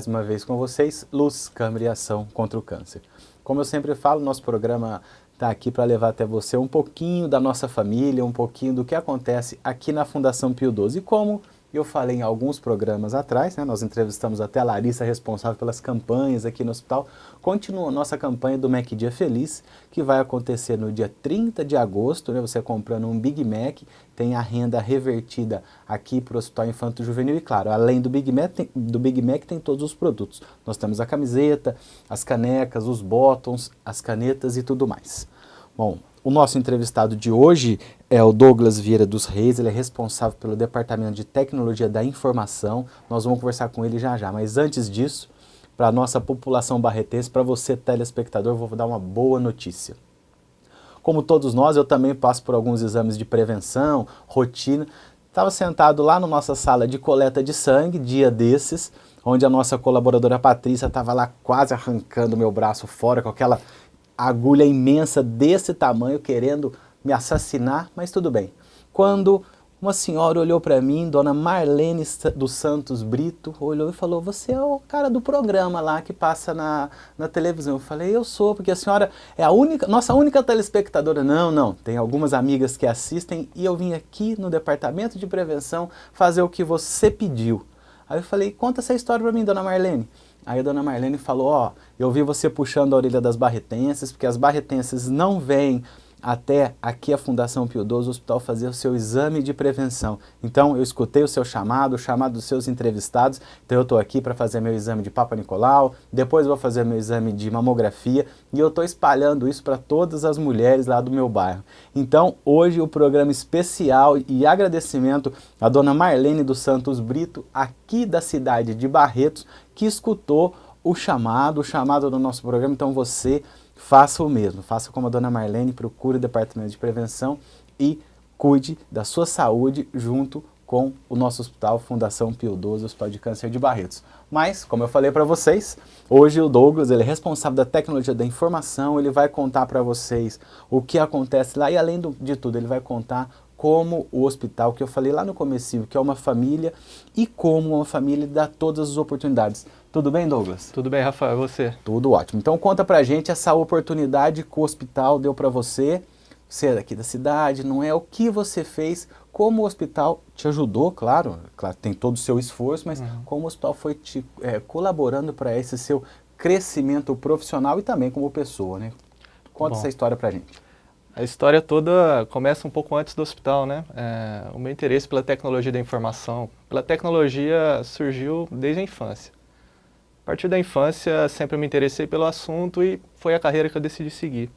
mais uma vez com vocês, Luz, Câmara e Ação contra o Câncer. Como eu sempre falo, nosso programa está aqui para levar até você um pouquinho da nossa família, um pouquinho do que acontece aqui na Fundação Pio XII. E como eu falei em alguns programas atrás, né, nós entrevistamos até a Larissa, responsável pelas campanhas aqui no hospital, continua a nossa campanha do Mac Dia Feliz, que vai acontecer no dia 30 de agosto, né, você comprando um Big Mac, tem a renda revertida aqui para o Hospital Infanto Juvenil e, claro, além do Big Mac tem todos os produtos. Nós temos a camiseta, as canecas, os bottoms, as canetas e tudo mais. Bom, o nosso entrevistado de hoje é o Douglas Vieira dos Reis, ele é responsável pelo Departamento de Tecnologia da Informação. Nós vamos conversar com ele já já, mas antes disso, para a nossa população barretense, para você telespectador, eu vou dar uma boa notícia. Como todos nós, eu também passo por alguns exames de prevenção, rotina. Estava sentado lá na nossa sala de coleta de sangue, dia desses, onde a nossa colaboradora Patrícia estava lá quase arrancando meu braço fora com aquela agulha imensa desse tamanho, querendo me assassinar, mas tudo bem. Quando uma senhora olhou para mim, dona Marlene dos Santos Brito, olhou e falou, você é o cara do programa lá que passa na televisão. Eu falei, eu sou, porque a senhora é a única, nossa única telespectadora. Não, tem algumas amigas que assistem e eu vim aqui no Departamento de Prevenção fazer o que você pediu. Aí eu falei, conta essa história para mim, dona Marlene. Aí a dona Marlene falou, ó, eu vi você puxando a orelha das barretenses, porque as barretenses não vêm até aqui a Fundação Pio XII, o hospital, fazer o seu exame de prevenção. Então eu escutei o seu chamado, o chamado dos seus entrevistados, então eu estou aqui para fazer meu exame de Papa Nicolau, depois vou fazer meu exame de mamografia e eu estou espalhando isso para todas as mulheres lá do meu bairro. Então hoje o programa especial e agradecimento à dona Marlene dos Santos Brito, aqui da cidade de Barretos, que escutou o chamado do nosso programa. Então você faça o mesmo, faça como a dona Marlene, procure o Departamento de Prevenção e cuide da sua saúde junto com o nosso hospital Fundação Pio XII, Hospital de Câncer de Barretos. Mas, como eu falei para vocês, hoje o Douglas, ele é responsável da tecnologia da informação, ele vai contar para vocês o que acontece lá e, além de tudo, ele vai contar como o hospital, que eu falei lá no comecinho, que é uma família, e como uma família dá todas as oportunidades. Tudo bem, Douglas? Tudo bem, Rafael, e você? Tudo ótimo. Então conta pra gente essa oportunidade que o hospital deu pra você. Você é daqui da cidade, não é? O que você fez, como o hospital te ajudou, claro tem todo o seu esforço, mas como o hospital foi te colaborando para esse seu crescimento profissional e também como pessoa, né? Conta essa história pra gente. A história toda começa um pouco antes do hospital, né? O meu interesse pela tecnologia da informação, pela tecnologia surgiu desde a infância. A partir da infância sempre me interessei pelo assunto e foi a carreira que eu decidi seguir.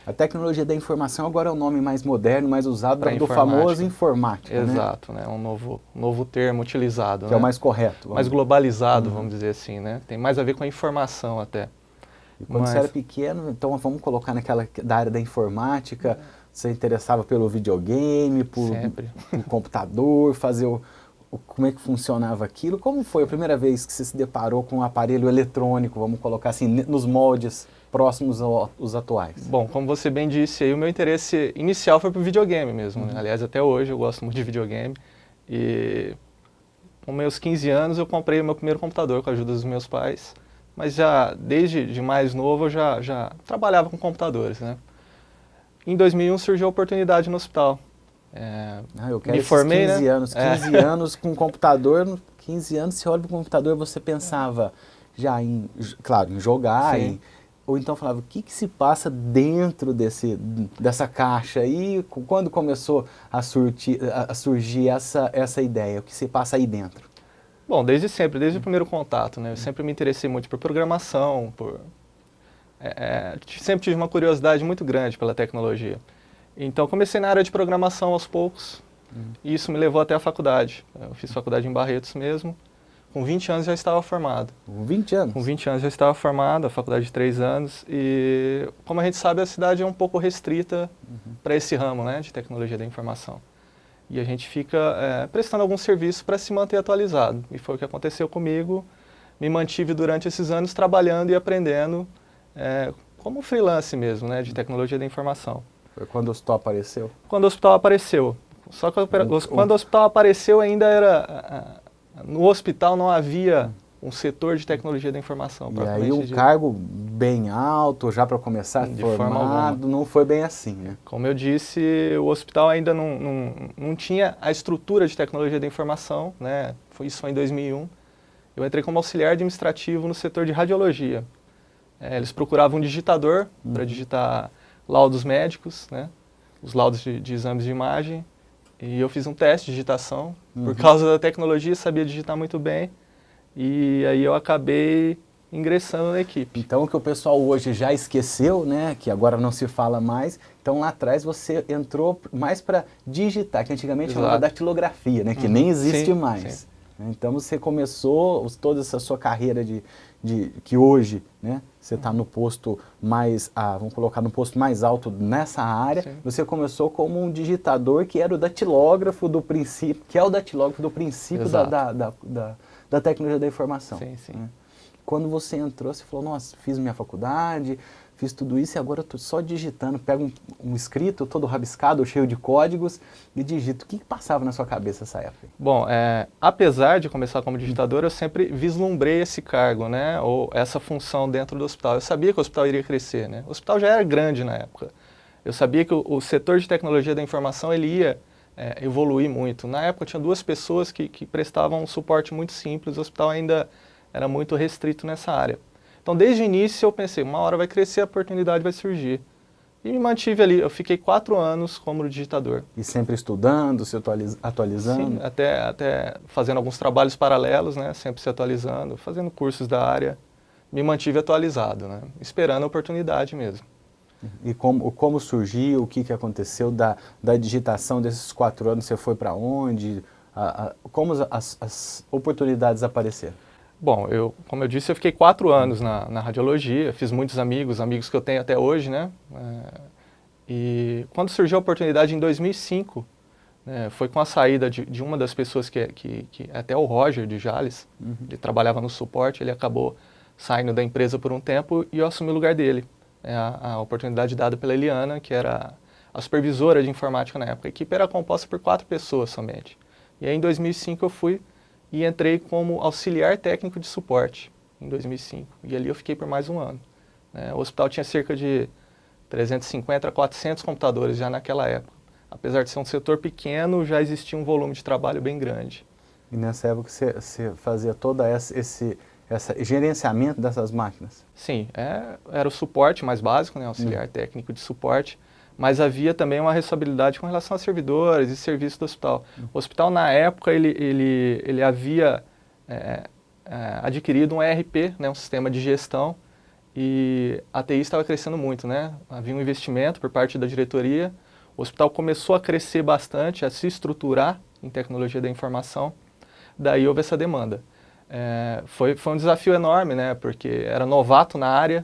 A tecnologia da informação agora é o nome mais moderno, mais usado do famoso informática, Exato, né? Um novo termo utilizado. Que é o mais correto. Mais globalizado, vamos dizer assim, né? Tem mais a ver com a informação até. E quando você era pequeno, então vamos colocar naquela da área da informática, você interessava pelo videogame, por computador, fazer como é que funcionava aquilo? Como foi a primeira vez que você se deparou com um aparelho eletrônico, vamos colocar assim, nos moldes próximos aos atuais? Bom, como você bem disse, aí, o meu interesse inicial foi para o videogame mesmo. Né? Aliás, até hoje eu gosto muito de videogame. E com meus 15 anos eu comprei o meu primeiro computador com a ajuda dos meus pais. Mas já desde mais novo eu já trabalhava com computadores, né? Em 2001 surgiu a oportunidade no hospital. Eu quero me formei, 15 né? anos, 15 anos com computador, 15 anos você olha para o computador, você pensava já em jogar, ou então falava, o que se passa dentro dessa caixa? E quando começou a surgir essa ideia, o que se passa aí dentro? Bom, desde sempre, desde o primeiro contato, né? Eu sempre me interessei muito por programação, sempre tive uma curiosidade muito grande pela tecnologia. Então comecei na área de programação aos poucos, e isso me levou até a faculdade. Eu fiz faculdade em Barretos mesmo, com 20 anos já estava formado. Com 20 anos? Com 20 anos já estava formado, a faculdade de 3 anos, e como a gente sabe, a cidade é um pouco restrita para esse ramo, né, de tecnologia da informação. E a gente fica prestando alguns serviços para se manter atualizado. E foi o que aconteceu comigo. Me mantive durante esses anos trabalhando e aprendendo como freelance mesmo, né, de tecnologia da informação. Foi quando o hospital apareceu? Quando o hospital apareceu. Só que quando o hospital apareceu ainda era... No hospital não havia um setor de tecnologia da informação. E aí um cargo bem alto, já para começar de forma formado, não foi bem assim, né? Como eu disse, o hospital ainda não tinha a estrutura de tecnologia da informação, né? Isso foi em 2001. Eu entrei como auxiliar administrativo no setor de radiologia. Eles procuravam um digitador para digitar laudos médicos, né? Os laudos de exames de imagem. E eu fiz um teste de digitação. Por causa da tecnologia, sabia digitar muito bem. E aí eu acabei ingressando na equipe. Então, o que o pessoal hoje já esqueceu, né, que agora não se fala mais, então lá atrás você entrou mais para digitar, que antigamente chamava datilografia, né, que nem existe mais. Sim. Então, você começou toda essa sua carreira que hoje, né, você está no posto mais, vamos colocar no posto mais alto nessa área, Sim. você começou como um digitador que era o datilógrafo do princípio, que é o datilógrafo do princípio da tecnologia da informação. Sim, sim. Né? Quando você entrou, você falou, nossa, fiz minha faculdade, fiz tudo isso e agora eu estou só digitando, pego um escrito todo rabiscado, cheio de códigos e digito. O que passava na sua cabeça nessa época? Bom, apesar de começar como digitador, eu sempre vislumbrei esse cargo, né, ou essa função dentro do hospital. Eu sabia que o hospital iria crescer, né? O hospital já era grande na época. Eu sabia que o setor de tecnologia da informação ele ia evoluir muito. Na época tinha 2 pessoas que prestavam um suporte muito simples, o hospital ainda era muito restrito nessa área. Então, desde o início eu pensei, uma hora vai crescer, a oportunidade vai surgir. E me mantive ali, eu fiquei 4 anos como digitador. E sempre estudando, se atualizando? Sim, até fazendo alguns trabalhos paralelos, né, sempre se atualizando, fazendo cursos da área. Me mantive atualizado, né, esperando a oportunidade mesmo. E como surgiu, o que aconteceu da digitação desses 4 anos? Você foi para onde? Como as oportunidades apareceram? Bom, como eu disse, eu fiquei 4 anos na radiologia, fiz muitos amigos que eu tenho até hoje, né? E quando surgiu a oportunidade em 2005, foi com a saída de uma das pessoas que até o Roger de Jales, ele trabalhava no suporte, ele acabou saindo da empresa por um tempo e eu assumi o lugar dele. A oportunidade dada pela Eliana, que era a supervisora de informática na época. A equipe era composta por 4 pessoas somente. E aí em 2005 eu fui e entrei como auxiliar técnico de suporte, em 2005. E ali eu fiquei por mais um ano. O hospital tinha cerca de 350 a 400 computadores já naquela época. Apesar de ser um setor pequeno, já existia um volume de trabalho bem grande. E nessa época você fazia todo esse gerenciamento dessas máquinas? Sim, era o suporte mais básico, né, auxiliar técnico de suporte, mas havia também uma responsabilidade com relação a servidores e serviços do hospital. O hospital, na época, ele havia adquirido um ERP, né, um sistema de gestão, e a TI estava crescendo muito, né? Havia um investimento por parte da diretoria, o hospital começou a crescer bastante, a se estruturar em tecnologia da informação, daí houve essa demanda. Foi um desafio enorme, né? Porque era novato na área,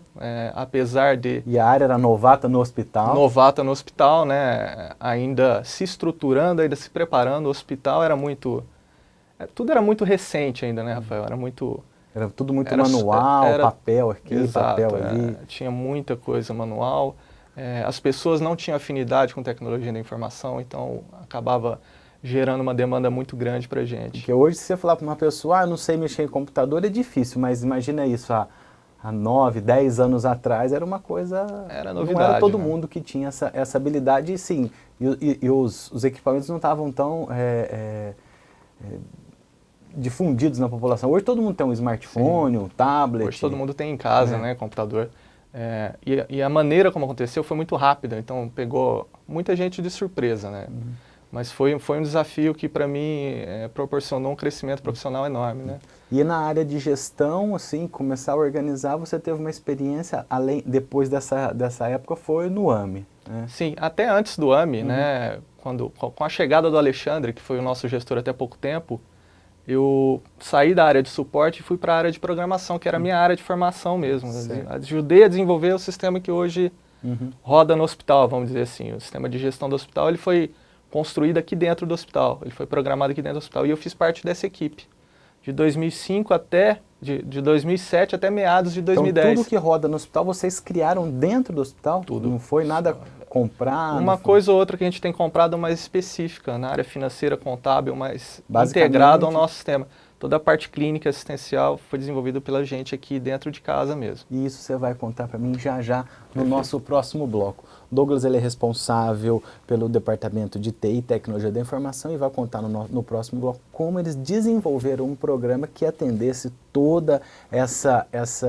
apesar de... E a área era novata no hospital? Novata no hospital, né? Ainda se estruturando, ainda se preparando. O hospital era muito... tudo era muito recente ainda, né, Rafael? Era tudo muito manual, papel aqui, exato, papel ali. Tinha muita coisa manual. As pessoas não tinham afinidade com tecnologia da informação, então acabava gerando uma demanda muito grande para a gente. Porque hoje, se você falar para uma pessoa, não sei mexer em computador, é difícil, mas imagina isso, há 9, 10 anos atrás, era uma coisa... Era novidade. Não era todo né? mundo que tinha essa habilidade, e sim, e os equipamentos não estavam tão difundidos na população. Hoje todo mundo tem um smartphone, um tablet. Hoje todo mundo tem em casa, né, computador. E a maneira como aconteceu foi muito rápida, então pegou muita gente de surpresa, né? Mas foi um desafio que, para mim, proporcionou um crescimento profissional enorme, né? E na área de gestão, assim, começar a organizar, você teve uma experiência, depois dessa época, foi no AME, né? Sim, até antes do AME, né? Com a chegada do Alexandre, que foi o nosso gestor até pouco tempo, eu saí da área de suporte e fui para a área de programação, que era a minha área de formação mesmo. Ajudei a desenvolver o sistema que hoje roda no hospital, vamos dizer assim. O sistema de gestão do hospital, ele foi construído aqui dentro do hospital, ele foi programado aqui dentro do hospital e eu fiz parte dessa equipe. De 2005 de 2007 até meados de 2010. Então tudo que roda no hospital vocês criaram dentro do hospital? Tudo. Não foi nada comprado? Uma coisa ou outra que a gente tem comprado mais específica, na área financeira, contábil, mais integrado ao nosso sistema. toda a parte clínica assistencial foi desenvolvida pela gente aqui dentro de casa mesmo. E isso você vai contar para mim já já no nosso próximo bloco. Douglas, ele é responsável pelo departamento de TI, Tecnologia da Informação, e vai contar no próximo bloco como eles desenvolveram um programa que atendesse toda essa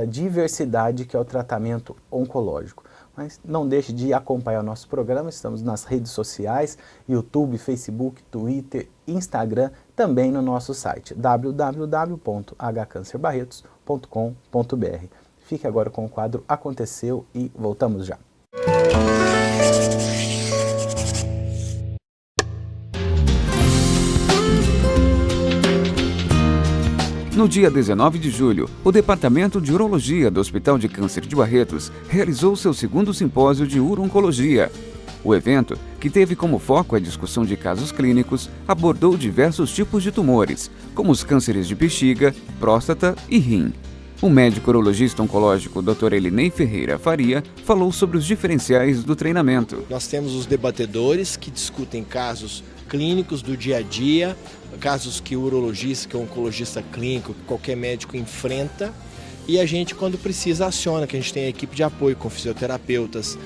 diversidade que é o tratamento oncológico. Mas não deixe de acompanhar o nosso programa, estamos nas redes sociais, YouTube, Facebook, Twitter, Instagram, também no nosso site www.hcancerbarretos.com.br. Fique agora com o quadro Aconteceu e voltamos já. No dia 19 de julho, o Departamento de Urologia do Hospital de Câncer de Barretos realizou seu segundo simpósio de uro-oncologia. O evento, que teve como foco a discussão de casos clínicos, abordou diversos tipos de tumores, como os cânceres de bexiga, próstata e rim. O médico urologista oncológico Dr. Elinei Ferreira Faria falou sobre os diferenciais do treinamento. Nós temos os debatedores que discutem casos clínicos do dia a dia, casos que o urologista, que o oncologista clínico, que qualquer médico enfrenta, e a gente, quando precisa, aciona, que a gente tem a equipe de apoio com fisioterapeutas,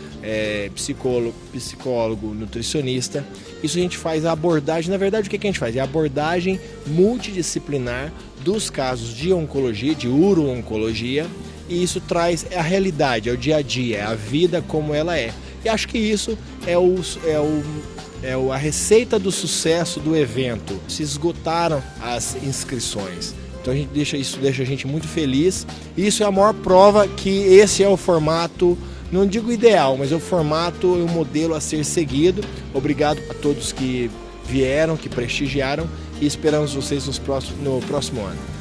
psicólogo, nutricionista. Isso a gente faz a abordagem, na verdade o que a gente faz? É a abordagem multidisciplinar dos casos de oncologia, de uro-oncologia, e isso traz a realidade, é o dia a dia, é a vida como ela é. E acho que isso é a receita do sucesso do evento. Se esgotaram as inscrições. Então isso deixa a gente muito feliz. E isso é a maior prova que esse é o formato, não digo ideal, mas é o formato e o modelo a ser seguido. Obrigado a todos que vieram, que prestigiaram, e esperamos vocês no próximo ano.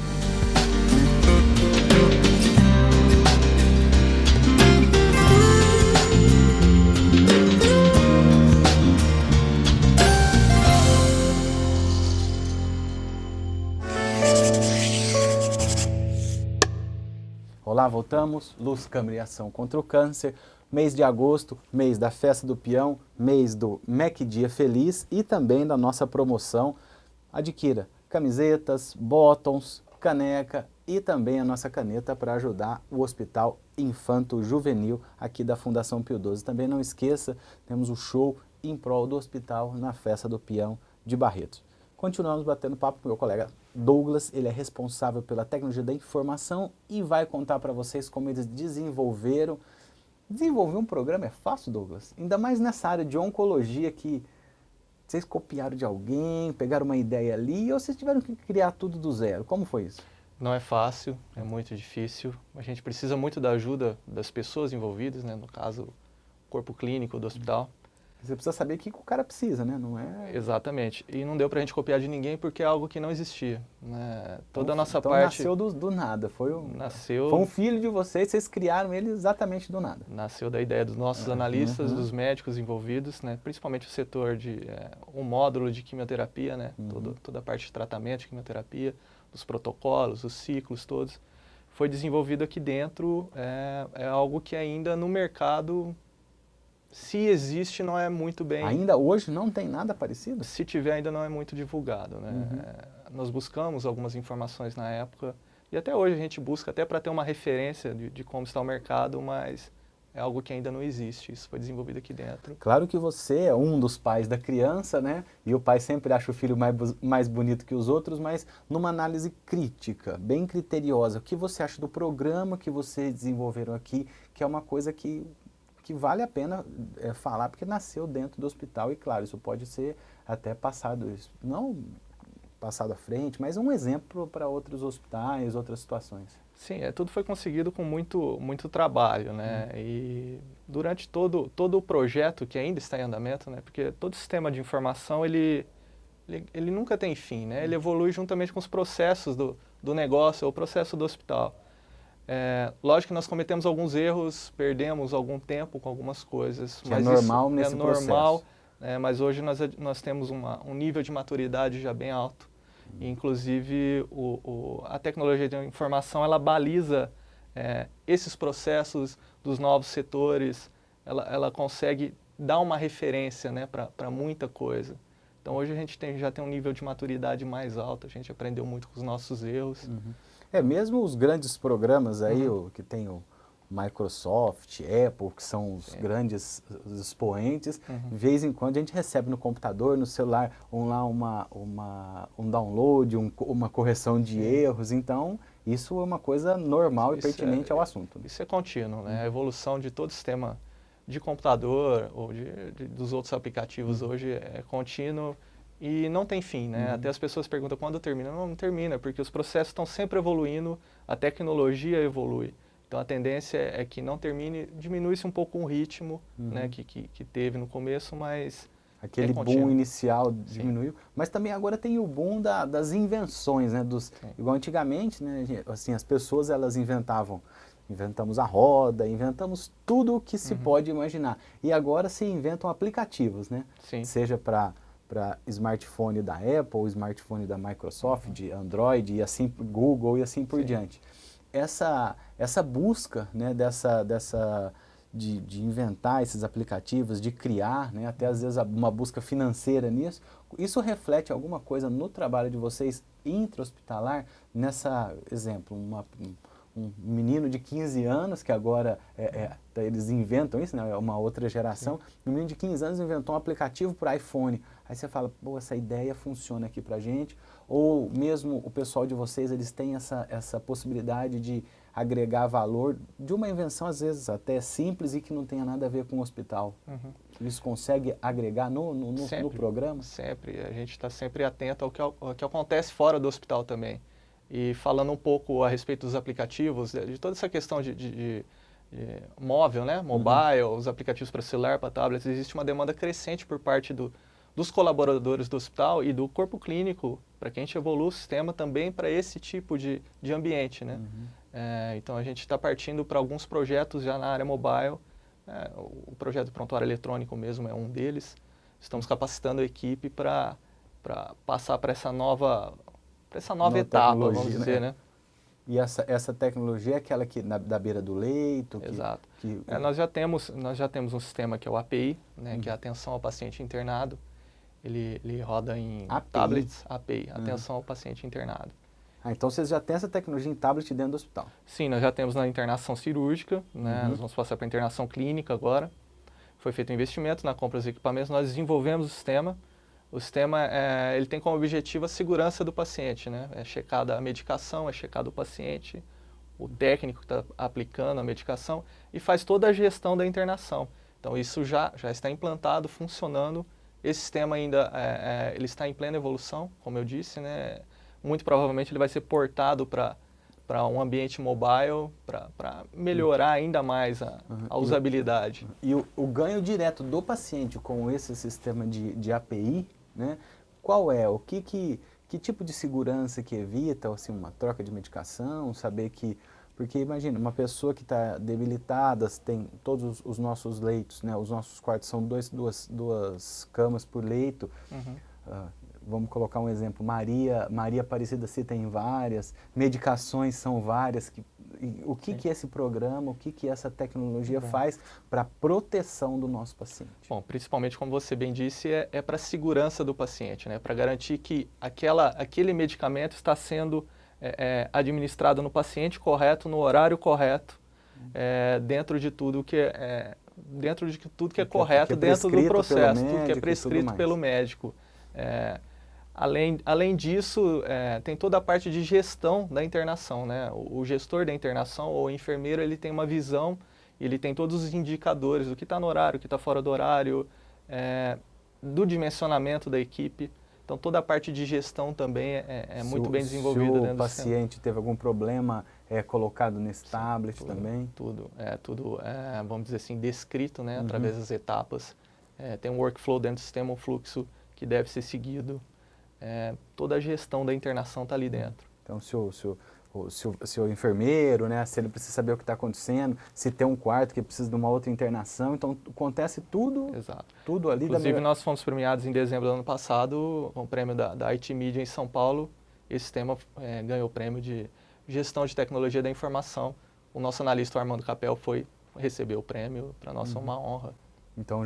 Olá, voltamos. Luz, Câmara e Ação contra o Câncer. Mês de agosto, mês da Festa do Peão, mês do Mac Dia Feliz e também da nossa promoção. Adquira camisetas, bottoms, caneca e também a nossa caneta para ajudar o Hospital Infanto Juvenil aqui da Fundação Pio XII. Também não esqueça, temos o show em prol do hospital na Festa do Peão de Barretos. Continuamos batendo papo com o meu colega Douglas, ele é responsável pela tecnologia da informação e vai contar para vocês como eles desenvolveram. Desenvolver um programa é fácil, Douglas? Ainda mais nessa área de oncologia que vocês copiaram de alguém, pegaram uma ideia ali ou vocês tiveram que criar tudo do zero? Como foi isso? Não é fácil, é muito difícil. A gente precisa muito da ajuda das pessoas envolvidas, né? No caso, o corpo clínico do hospital. Você precisa saber o que o cara precisa, né? Não é... Exatamente. E não deu pra gente copiar de ninguém porque é algo que não existia, né? Toda a nossa então parte... nasceu do nada. Foi um filho de vocês criaram ele exatamente do nada. Nasceu da ideia dos nossos analistas, dos médicos envolvidos, né? Principalmente o setor de... um módulo de quimioterapia, né? Toda a parte de tratamento de quimioterapia, os protocolos, os ciclos todos. Foi desenvolvido aqui dentro, é algo que ainda no mercado... Se existe, não é muito bem... Ainda hoje não tem nada parecido? Se tiver, ainda não é muito divulgado, né? Nós buscamos algumas informações na época, e até hoje a gente busca, até para ter uma referência de como está o mercado, mas é algo que ainda não existe, isso foi desenvolvido aqui dentro. Claro que você é um dos pais da criança, né? E o pai sempre acha o filho mais bonito que os outros, mas numa análise crítica, bem criteriosa, o que você acha do programa que vocês desenvolveram aqui, que é uma coisa que vale a pena falar, porque nasceu dentro do hospital e, claro, isso pode ser até passado, não passado à frente, mas um exemplo para outros hospitais, outras situações. Sim, tudo foi conseguido com muito trabalho, né? E durante todo o projeto, que ainda está em andamento, né? Porque todo sistema de informação, ele nunca tem fim, né? Ele evolui juntamente com os processos do negócio, ou o processo do hospital. Lógico que nós cometemos alguns erros, perdemos algum tempo com algumas coisas. Que mas é normal nesse processo. Mas hoje nós temos um nível de maturidade já bem alto. E, inclusive, a tecnologia de informação, ela baliza esses processos dos novos setores, ela consegue dar uma referência, né, para muita coisa. Então hoje a gente já tem um nível de maturidade mais alto, a gente aprendeu muito com os nossos erros. Mesmo os grandes programas aí, que tem o Microsoft, Apple, que são os grandes expoentes, de vez em quando a gente recebe no computador, no celular, um download, uma correção de erros, então isso é uma coisa normal e pertinente ao assunto. Isso é contínuo, né? A evolução de todo sistema de computador ou dos outros aplicativos hoje é contínuo e não tem fim, né? Até as pessoas perguntam quando termina. Não termina, porque os processos estão sempre evoluindo, a tecnologia evolui. Então a tendência é que não termine, diminui-se um pouco o ritmo né, que teve no começo, mas aquele boom inicial diminuiu, mas também agora tem o boom das invenções, né? Igual antigamente, né? Assim, as pessoas elas inventamos a roda, inventamos tudo o que se pode imaginar. E agora se inventam aplicativos, né? Sim. Seja para smartphone da Apple, smartphone da Microsoft, de Android, e assim Google e assim por diante. Essa busca, né, de inventar esses aplicativos, de criar, né, até às vezes uma busca financeira nisso, isso reflete alguma coisa no trabalho de vocês intra-hospitalar? Exemplo, um menino de 15 anos, que agora eles inventam isso, né, é uma outra geração, um menino de 15 anos inventou um aplicativo para iPhone. Aí você fala, pô, essa ideia funciona aqui pra gente. Ou mesmo o pessoal de vocês, eles têm essa possibilidade de agregar valor de uma invenção, às vezes até simples e que não tenha nada a ver com o hospital. Eles conseguem agregar no programa? Sempre. A gente está sempre atento ao que acontece fora do hospital também. E falando um pouco a respeito dos aplicativos, de toda essa questão de móvel, né? Mobile, os aplicativos para celular, para tablets, existe uma demanda crescente por parte dos colaboradores do hospital e do corpo clínico, para que a gente evolua o sistema também para esse tipo de ambiente, né? Então a gente está partindo para alguns projetos já na área mobile, o projeto Prontuário Eletrônico mesmo é um deles. Estamos capacitando a equipe para passar para essa nova etapa, vamos dizer, né? E essa tecnologia é aquela que da beira do leito? Exato. Nós já temos um sistema que é o API, né, que é a atenção ao paciente internado. Ele roda em tablets, API, atenção ao paciente internado. Então vocês já têm essa tecnologia em tablet dentro do hospital? Sim, nós já temos na internação cirúrgica, né, nós vamos passar para a internação clínica agora. Foi feito um investimento na compra dos equipamentos, nós desenvolvemos o sistema. O sistema ele tem como objetivo a segurança do paciente, né? É checada a medicação, é checado o paciente, o técnico que está aplicando a medicação e faz toda a gestão da internação. Então isso já está implantado, funcionando. Esse sistema ainda ele está em plena evolução, como eu disse, né? Muito provavelmente ele vai ser portado para um ambiente mobile para melhorar ainda mais a usabilidade. E o ganho direto do paciente com esse sistema de API, né? Qual é? Que tipo de segurança que evita, assim, uma troca de medicação, saber que... Porque imagina, uma pessoa que está debilitada, tem todos os nossos leitos, né? Os nossos quartos são duas camas por leito. Vamos colocar um exemplo, Maria Aparecida se tem várias, medicações são várias. O que é esse programa, o que essa tecnologia faz para a proteção do nosso paciente? Bom, principalmente, como você bem disse, é para a segurança do paciente, né? Para garantir que aquele medicamento está sendo administrado no paciente correto, no horário correto, dentro de tudo que é correto, dentro do processo, tudo que é prescrito pelo médico. Além disso, tem toda a parte de gestão da internação, né? O gestor da internação ou o enfermeiro, ele tem uma visão, ele tem todos os indicadores do que está no horário, o que está fora do horário, do dimensionamento da equipe. Então toda a parte de gestão também é muito bem desenvolvida dentro do sistema. Se o paciente teve algum problema, é colocado nesse tablet também? Tudo, vamos dizer assim, descrito, né? Através das etapas. Tem um workflow dentro do sistema, um fluxo que deve ser seguido. Toda a gestão da internação está ali dentro. Então, se o enfermeiro, né, se ele precisa saber o que está acontecendo, se tem um quarto que precisa de uma outra internação, então acontece tudo, tudo ali. Inclusive, nós fomos premiados em dezembro do ano passado, com o prêmio da IT Media em São Paulo. Esse sistema ganhou o prêmio de gestão de tecnologia da informação. O nosso analista, o Armando Capel, recebeu o prêmio, para nós é uma honra. Então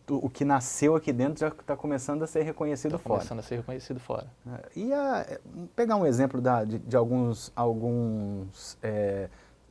o que nasceu aqui dentro já está começando a ser reconhecido fora. Começando a ser reconhecido fora. E pegar um exemplo de alguns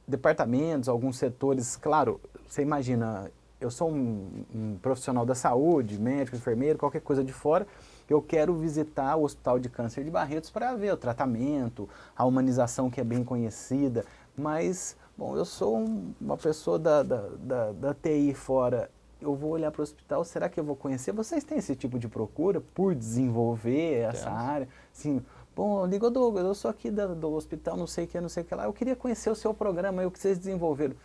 departamentos, alguns setores, claro, você imagina, eu sou um profissional da saúde, médico, enfermeiro, qualquer coisa de fora, eu quero visitar o Hospital de Câncer de Barretos para ver o tratamento, a humanização que é bem conhecida, mas, bom, eu sou uma pessoa da TI fora, eu vou olhar para o hospital, será que eu vou conhecer? Vocês têm esse tipo de procura por desenvolver essa área? Assim, bom, ligo Douglas, eu sou aqui do hospital, não sei o que lá, eu queria conhecer o seu programa, o que vocês desenvolveram.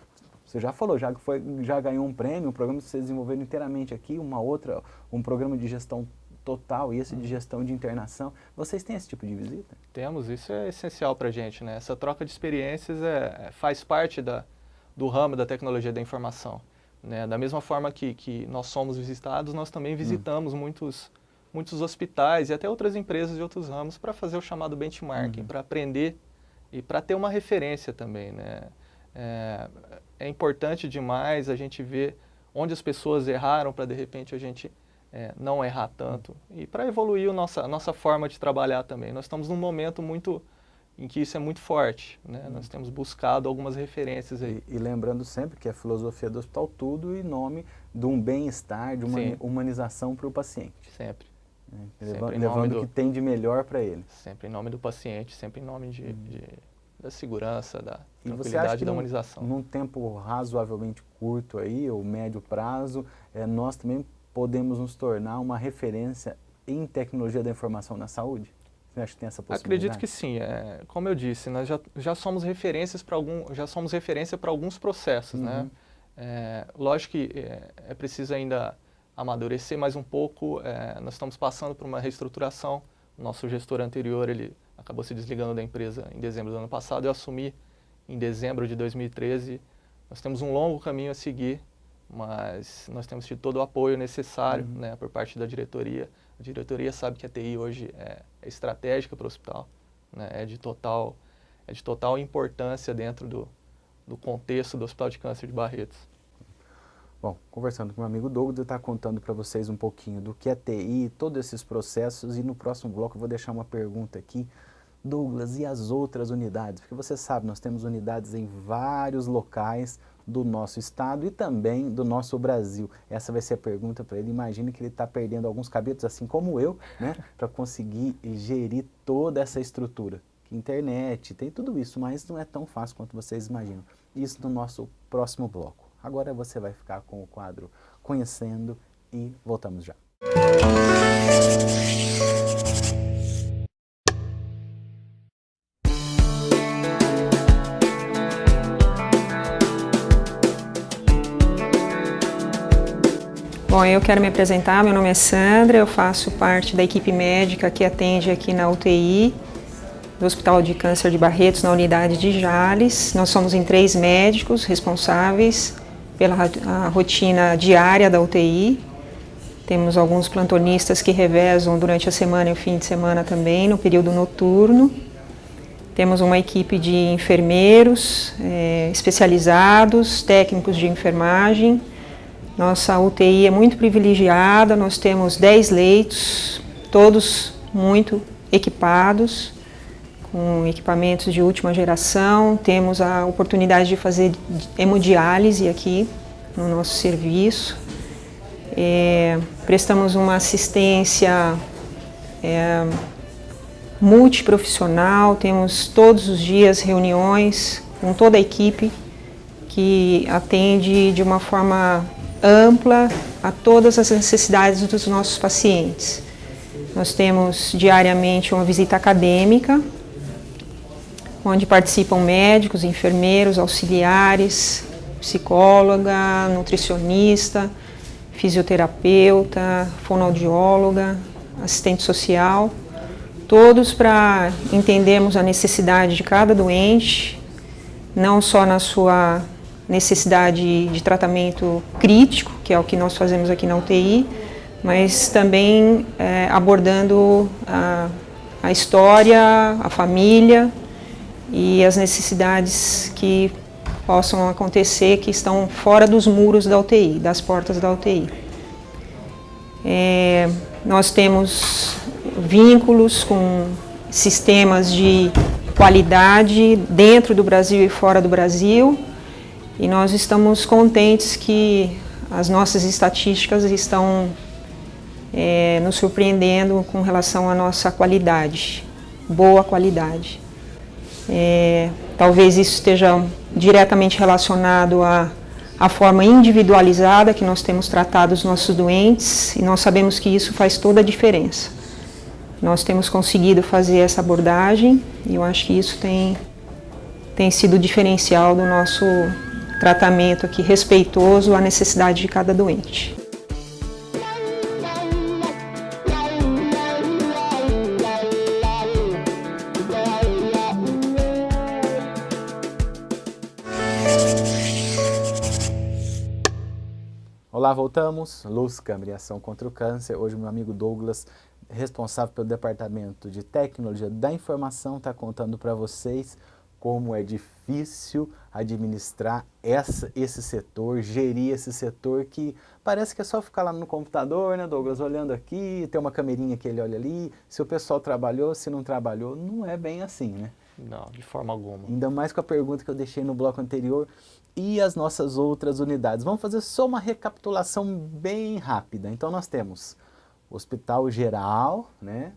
Você já falou, já ganhou um prêmio, um programa que vocês desenvolveram inteiramente aqui, um programa de gestão total e esse de gestão de internação. Vocês têm esse tipo de visita? Temos, isso é essencial para a gente, né? Essa troca de experiências faz parte do ramo da tecnologia da informação. Né? Da mesma forma que nós somos visitados, nós também visitamos muitos hospitais e até outras empresas de outros ramos para fazer o chamado benchmarking, para aprender e para ter uma referência também. Né? É importante demais a gente ver onde as pessoas erraram para, de repente, a gente não errar tanto e para evoluir a nossa forma de trabalhar também. Nós estamos num momento em que isso é muito forte, né? Nós temos buscado algumas referências aí. E lembrando sempre que a filosofia do hospital tudo em nome de um bem-estar, de uma humanização para o paciente. Sempre. Levando o que tem de melhor para ele. Sempre em nome do paciente, sempre em nome da segurança, da tranquilidade, e você acha que da humanização. Num tempo razoavelmente curto aí, ou médio prazo, nós também podemos nos tornar uma referência em tecnologia da informação na saúde? Você acha que tem essa possibilidade? Acredito que sim. Como eu disse, nós já somos referência para alguns processos, né? Lógico que é preciso ainda amadurecer mais um pouco. Nós estamos passando por uma reestruturação. O nosso gestor anterior, ele acabou se desligando da empresa em dezembro do ano passado. Eu assumi em dezembro de 2013. Nós temos um longo caminho a seguir, mas nós temos tido todo o apoio necessário, né, por parte da diretoria. A diretoria sabe que a TI hoje é estratégica para o hospital, né, é de total importância dentro do contexto do Hospital de Câncer de Barretos. Bom, conversando com o meu amigo Douglas, eu estou contando para vocês um pouquinho do que é TI, todos esses processos, e no próximo bloco eu vou deixar uma pergunta aqui. Douglas, e as outras unidades? Porque você sabe, nós temos unidades em vários locais do nosso estado e também do nosso Brasil. Essa vai ser a pergunta para ele. Imagine que ele está perdendo alguns cabelos, assim como eu, né, para conseguir gerir toda essa estrutura. Internet, tem tudo isso, mas não é tão fácil quanto vocês imaginam. Isso no nosso próximo bloco. Agora você vai ficar com o quadro Conhecendo e voltamos já. Bom, eu quero me apresentar, meu nome é Sandra, eu faço parte da equipe médica que atende aqui na UTI do Hospital de Câncer de Barretos, na unidade de Jales. Nós somos em 3 médicos responsáveis pela rotina diária da UTI. Temos alguns plantonistas que revezam durante a semana e o fim de semana também, no período noturno. Temos uma equipe de enfermeiros especializados, técnicos de enfermagem. Nossa UTI é muito privilegiada, nós temos 10 leitos, todos muito equipados, com equipamentos de última geração. Temos a oportunidade de fazer hemodiálise aqui no nosso serviço. Prestamos uma assistência multiprofissional, temos todos os dias reuniões com toda a equipe que atende de uma forma ampla a todas as necessidades dos nossos pacientes. Nós temos diariamente uma visita acadêmica, onde participam médicos, enfermeiros, auxiliares, psicóloga, nutricionista, fisioterapeuta, fonoaudióloga, assistente social, todos para entendermos a necessidade de cada doente, não só na sua necessidade de tratamento crítico, que é o que nós fazemos aqui na UTI, mas também abordando a história, a família e as necessidades que possam acontecer que estão fora dos muros da UTI, das portas da UTI. Nós temos vínculos com sistemas de qualidade dentro do Brasil e fora do Brasil, e nós estamos contentes que as nossas estatísticas estão nos surpreendendo com relação à nossa qualidade, boa qualidade. Talvez isso esteja diretamente relacionado à forma individualizada que nós temos tratado os nossos doentes, e nós sabemos que isso faz toda a diferença. Nós temos conseguido fazer essa abordagem e eu acho que isso tem sido o diferencial do nosso tratamento aqui, respeitoso à necessidade de cada doente. Olá, voltamos. Luz, Câmara e Ação contra o Câncer. Hoje meu amigo Douglas, responsável pelo Departamento de Tecnologia da Informação, está contando para vocês como é difícil administrar esse setor, gerir esse setor que parece que é só ficar lá no computador, né, Douglas, olhando aqui, tem uma camerinha que ele olha ali, se o pessoal trabalhou, se não trabalhou, não é bem assim, né? Não, de forma alguma. Ainda mais com a pergunta que eu deixei no bloco anterior, e as nossas outras unidades. Vamos fazer só uma recapitulação bem rápida. Então nós temos o Hospital Geral, né?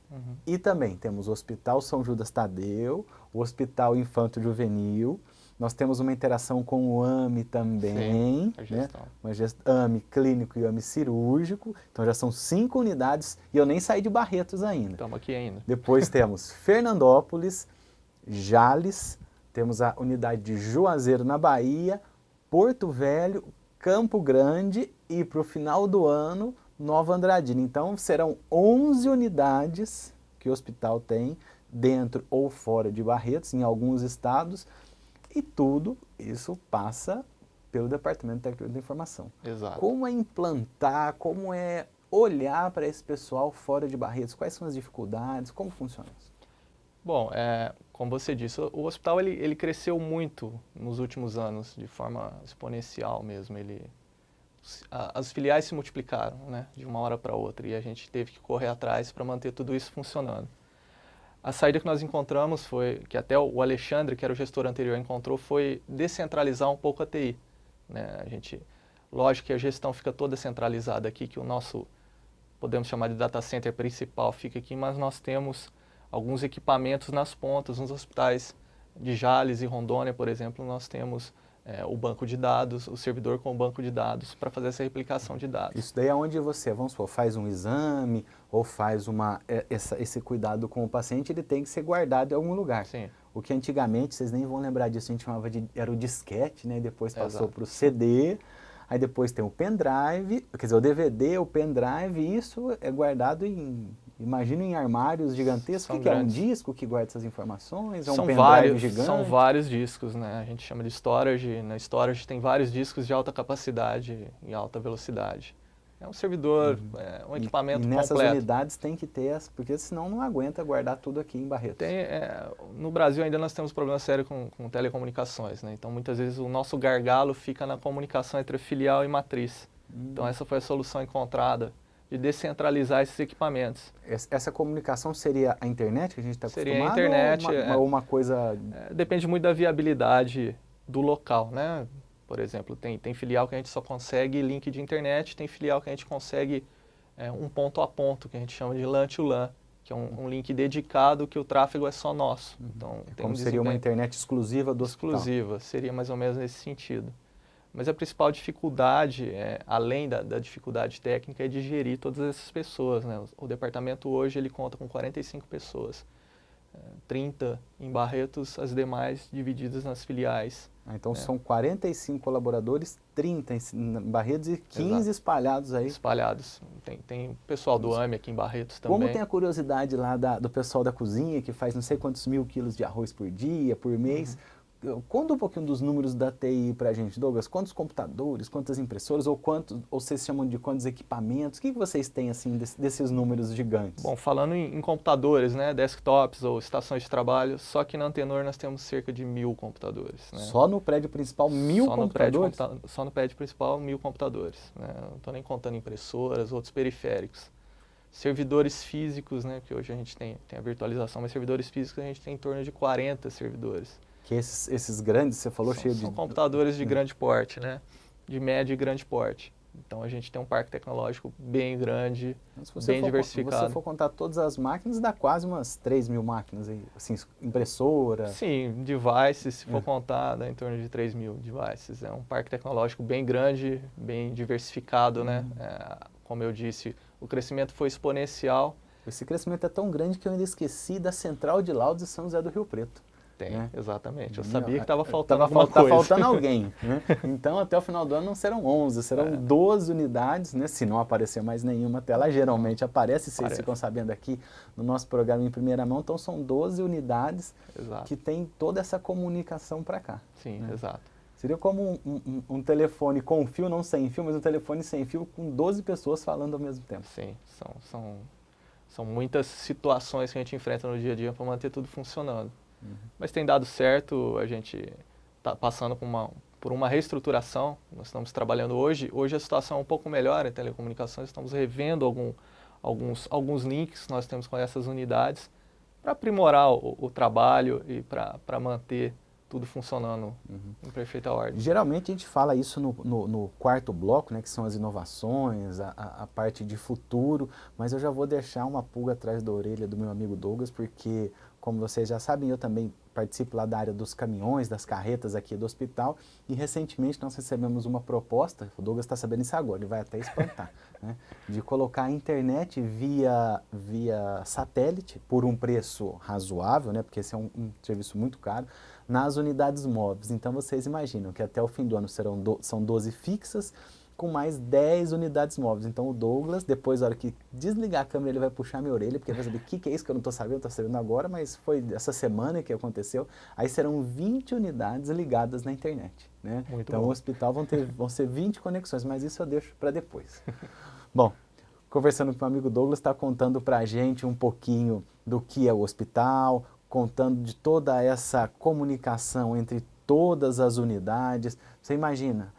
E também temos o Hospital São Judas Tadeu, o Hospital Infanto Juvenil. Nós temos uma interação com o AMI também, sim, né? AMI clínico e AMI cirúrgico. Então já são 5 unidades e eu nem saí de Barretos ainda. Estamos aqui ainda. Depois temos Fernandópolis, Jales, temos a unidade de Juazeiro na Bahia, Porto Velho, Campo Grande e para o final do ano, Nova Andradina. Então serão 11 unidades que o hospital tem dentro ou fora de Barretos, em alguns estados, e tudo isso passa pelo Departamento de Tecnologia da Informação. Exato. Como é implantar, como é olhar para esse pessoal fora de Barretos? Quais são as dificuldades? Como funciona isso? Bom, como você disse, o hospital ele cresceu muito nos últimos anos, de forma exponencial mesmo. As filiais se multiplicaram, né, de uma hora para outra, e a gente teve que correr atrás para manter tudo isso funcionando. A saída que nós encontramos foi, que até o Alexandre, que era o gestor anterior, encontrou, foi descentralizar um pouco a TI. Né? Lógico que a gestão fica toda centralizada aqui, que o nosso, podemos chamar de data center principal, fica aqui, mas nós temos alguns equipamentos nas pontas, nos hospitais de Jales e Rondônia, por exemplo, nós temos o banco de dados, o servidor com o banco de dados para fazer essa replicação de dados. Isso daí é onde você, vamos supor, faz um exame ou faz esse cuidado com o paciente, ele tem que ser guardado em algum lugar. Sim. O que antigamente, vocês nem vão lembrar disso, a gente chamava era o disquete, né? Depois passou para o Exato. CD, aí depois tem o pendrive, quer dizer, o DVD, o pendrive, isso é guardado imagino em armários gigantescos. O que é um disco que guarda essas informações? É um pendrive gigante? São vários discos, né? A gente chama de storage. Na storage tem vários discos de alta capacidade e alta velocidade. É um servidor, um equipamento e nessas completo. unidades tem que ter, porque senão não aguenta guardar tudo aqui em Barretos. No Brasil ainda nós temos problema sério com telecomunicações, né? Então muitas vezes o nosso gargalo fica na comunicação entre filial e matriz. Então essa foi a solução encontrada, de descentralizar esses equipamentos. Essa comunicação seria a internet que a gente está acostumado? Seria a internet. Ou uma coisa... Depende muito da viabilidade do local, né? Por exemplo, tem filial que a gente só consegue link de internet, tem filial que a gente consegue um ponto a ponto, que a gente chama de LAN to LAN, que é um link dedicado que o tráfego é só nosso. Então, tem como seria uma internet exclusiva do hospital? Exclusiva, seria mais ou menos nesse sentido. Mas a principal dificuldade, além da dificuldade técnica, é de gerir todas essas pessoas. Né? O departamento hoje ele conta com 45 pessoas, 30 em Barretos, as demais divididas nas filiais. Então são 45 colaboradores, 30 em Barretos e 15 Exato. Espalhados aí. Espalhados. Tem pessoal do AMI aqui em Barretos também. Como tem a curiosidade lá do pessoal da cozinha, que faz não sei quantos mil quilos de arroz por dia, por mês, Conta um pouquinho dos números da TI para a gente, Douglas. Quantos computadores, quantas impressoras, ou vocês chamam de quantos equipamentos? O que vocês têm assim desses números gigantes? Bom, falando em computadores, né, desktops ou estações de trabalho, só que na Antenor nós temos cerca de 1.000 computadores. Né? Só no prédio principal 1.000 computadores? Só no prédio principal 1.000 computadores. Né? Não estou nem contando impressoras, outros periféricos. Servidores físicos, né, porque hoje a gente tem a virtualização, mas servidores físicos a gente tem em torno de 40 servidores. Que esses grandes, você falou, cheio de... São computadores de grande porte, né? De médio e grande porte. Então a gente tem um parque tecnológico bem grande, bem diversificado. Se você for contar todas as máquinas, dá quase umas 3.000 máquinas aí, assim, impressora. Sim, devices, se for contar, dá em torno de 3.000 devices. É um parque tecnológico bem grande, bem diversificado, né? Como eu disse, o crescimento foi exponencial. Esse crescimento é tão grande que eu ainda esqueci da Central de Laudos de São José do Rio Preto. Tem, né? Exatamente. Eu sabia que estava faltando alguma coisa. Está faltando alguém. Né? Então, até o final do ano não serão 11, serão 12 unidades, né? Se não aparecer mais nenhuma até lá, geralmente aparece, vocês ficam sabendo aqui no nosso programa em primeira mão, então são 12 unidades que tem toda essa comunicação para cá. Sim, né? Exato. Seria como um telefone com fio, não sem fio, mas um telefone sem fio com 12 pessoas falando ao mesmo tempo. Sim, são muitas situações que a gente enfrenta no dia a dia para manter tudo funcionando. Mas tem dado certo, a gente está passando por uma reestruturação, nós estamos trabalhando hoje a situação é um pouco melhor em telecomunicações, estamos revendo alguns links que nós temos com essas unidades para aprimorar o trabalho e para manter tudo funcionando em perfeita ordem. Geralmente a gente fala isso no quarto bloco, né, que são as inovações, a parte de futuro, mas eu já vou deixar uma pulga atrás da orelha do meu amigo Douglas, porque, como vocês já sabem, eu também participo lá da área dos caminhões, das carretas aqui do hospital, e recentemente nós recebemos uma proposta, o Douglas está sabendo isso agora, ele vai até espantar, né, de colocar a internet via satélite, por um preço razoável, né, porque esse é um serviço muito caro, nas unidades móveis. Então vocês imaginam que até o fim do ano são 12 fixas, com mais 10 unidades móveis. Então o Douglas, depois, na hora que desligar a câmera, ele vai puxar minha orelha, porque ele vai saber o que é isso que eu não estou sabendo agora, mas foi essa semana que aconteceu. Aí serão 20 unidades ligadas na internet. Né? Então o hospital vão ser 20 conexões, mas isso eu deixo para depois. Bom, conversando com o amigo Douglas, está contando para a gente um pouquinho do que é o hospital, contando de toda essa comunicação entre todas as unidades. Você imagina,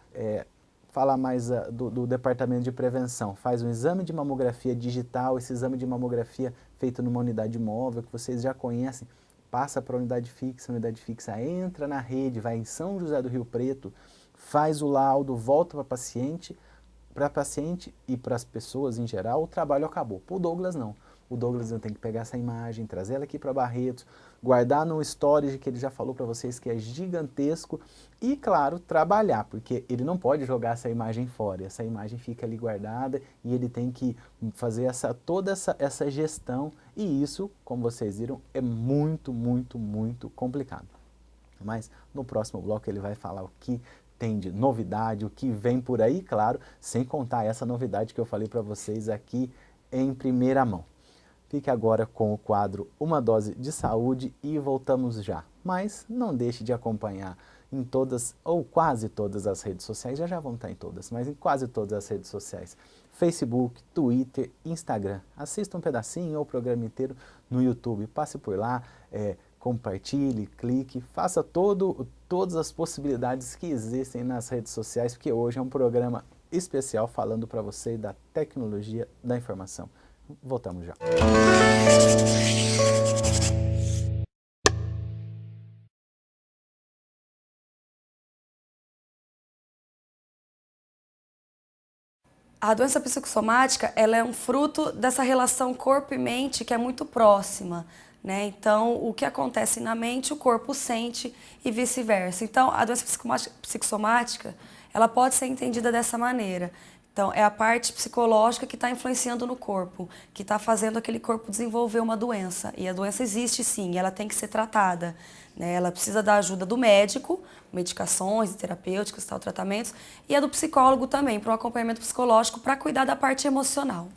falar mais do departamento de prevenção, faz um exame de mamografia digital, esse exame de mamografia feito numa unidade móvel, que vocês já conhecem, passa para a unidade fixa entra na rede, vai em São José do Rio Preto, faz o laudo, volta para a paciente e para as pessoas em geral, o trabalho acabou. Para o Douglas não. O Douglas tem que pegar essa imagem, trazer ela aqui para Barretos, guardar no storage que ele já falou para vocês que é gigantesco e, claro, trabalhar, porque ele não pode jogar essa imagem fora, essa imagem fica ali guardada e ele tem que fazer toda essa gestão e isso, como vocês viram, é muito, muito, muito complicado. Mas no próximo bloco ele vai falar o que tem de novidade, o que vem por aí, claro, sem contar essa novidade que eu falei para vocês aqui em primeira mão. Fique agora com o quadro Uma Dose de Saúde e voltamos já. Mas não deixe de acompanhar em todas ou quase todas as redes sociais, já vão estar em todas, mas em quase todas as redes sociais. Facebook, Twitter, Instagram. Assista um pedacinho ou o programa inteiro no YouTube. Passe por lá, compartilhe, clique, faça todas as possibilidades que existem nas redes sociais, porque hoje é um programa especial falando para você da tecnologia da informação. Voltamos já. A doença psicossomática, ela é um fruto dessa relação corpo e mente que é muito próxima, né? Então, o que acontece na mente, o corpo sente e vice-versa. Então, a doença psicossomática, ela pode ser entendida dessa maneira. Então, é a parte psicológica que está influenciando no corpo, que está fazendo aquele corpo desenvolver uma doença. E a doença existe sim, ela tem que ser tratada, né? Ela precisa da ajuda do médico, medicações, terapêuticas, tratamentos, e a do psicólogo também, para um acompanhamento psicológico, para cuidar da parte emocional.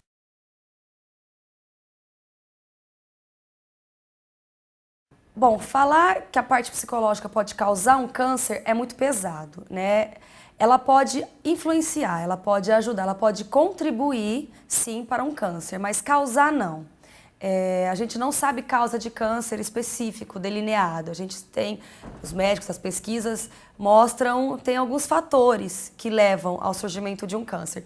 Bom, falar que a parte psicológica pode causar um câncer é muito pesado, né? Ela pode influenciar, ela pode ajudar, ela pode contribuir, sim, para um câncer, mas causar não. A gente não sabe causa de câncer específico, delineado. A gente tem, os médicos, as pesquisas mostram, tem alguns fatores que levam ao surgimento de um câncer.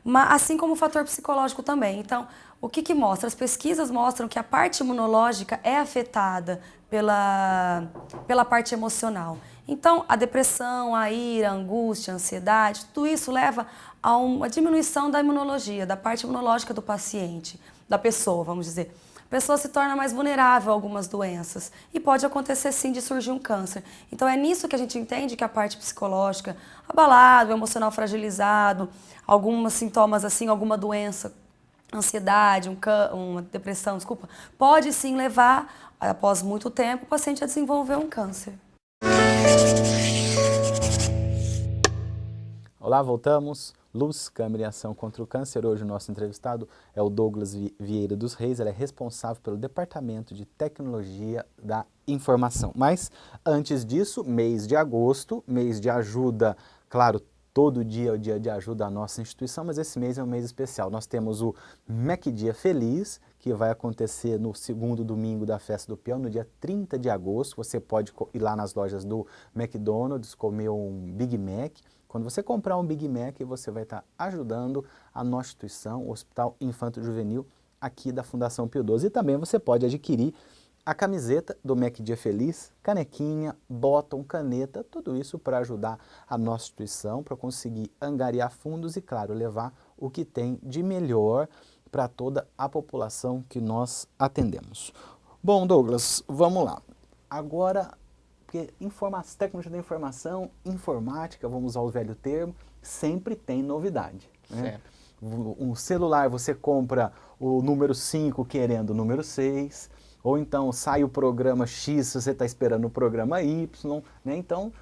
Mas, assim como o fator psicológico também. Então, o que mostra? As pesquisas mostram que a parte imunológica é afetada pela parte emocional. Então, a depressão, a ira, a angústia, a ansiedade, tudo isso leva a uma diminuição da imunologia, da parte imunológica do paciente, da pessoa, vamos dizer. A pessoa se torna mais vulnerável a algumas doenças e pode acontecer sim de surgir um câncer. Então é nisso que a gente entende que a parte psicológica, abalado, o emocional fragilizado, alguns sintomas assim, alguma doença, ansiedade, uma depressão, desculpa, pode sim levar, após muito tempo, o paciente a desenvolver um câncer. Olá, voltamos. Luz, câmera e ação contra o câncer. Hoje o nosso entrevistado é o Douglas Vieira dos Reis. Ele é responsável pelo Departamento de Tecnologia da Informação. Mas, antes disso, mês de agosto, mês de ajuda, claro, todo dia é o dia de ajuda à nossa instituição, mas esse mês é um mês especial. Nós temos o Mac Dia Feliz, que vai acontecer no segundo domingo da Festa do Peão, no dia 30 de agosto. Você pode ir lá nas lojas do McDonald's, comer um Big Mac. Quando você comprar um Big Mac, você vai estar ajudando a nossa instituição, o Hospital Infanto Juvenil, aqui da Fundação Pio XII. E também você pode adquirir a camiseta do Mac Dia Feliz, canequinha, bottom, caneta, tudo isso para ajudar a nossa instituição, para conseguir angariar fundos e, claro, levar o que tem de melhor para toda a população que nós atendemos. Bom, Douglas, vamos lá. Agora, porque tecnologia da informação, informática, vamos usar o velho termo, sempre tem novidade. Né? Um celular, você compra o número 5 querendo o número 6, ou então sai o programa X, você está esperando o programa Y. Né? Então,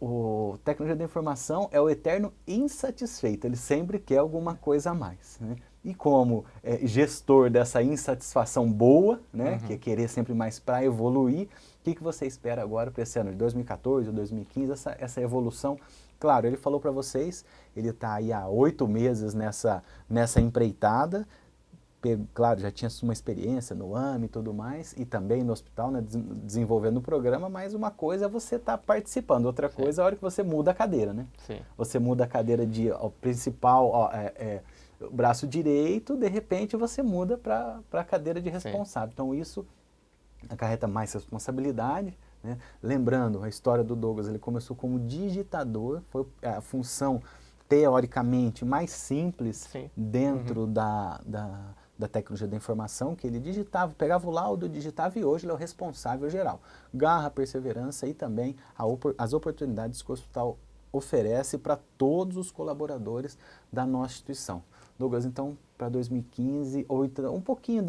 o tecnologia da informação é o eterno insatisfeito, ele sempre quer alguma coisa a mais. Né? E como gestor dessa insatisfação boa, né, que é querer sempre mais para evoluir, o que você espera agora para esse ano de 2014 ou 2015, essa evolução? Claro, ele falou para vocês, ele está aí há 8 meses nessa empreitada, claro, já tinha uma experiência no AME e tudo mais, e também no hospital, né, desenvolvendo o programa, mas uma coisa é você estar participando, outra coisa é a hora que você muda a cadeira, né? Sim. Você muda a cadeira de principal, o braço direito, de repente você muda para a cadeira de responsável. Sim. Então isso acarreta mais responsabilidade, né? Lembrando, a história do Douglas, ele começou como digitador, foi a função teoricamente mais simples dentro da tecnologia da informação, que ele digitava, pegava o laudo, digitava e hoje ele é o responsável geral. Garra, perseverança e também as oportunidades que o hospital oferece para todos os colaboradores da nossa instituição. Douglas, então, para 2015, ou então, um pouquinho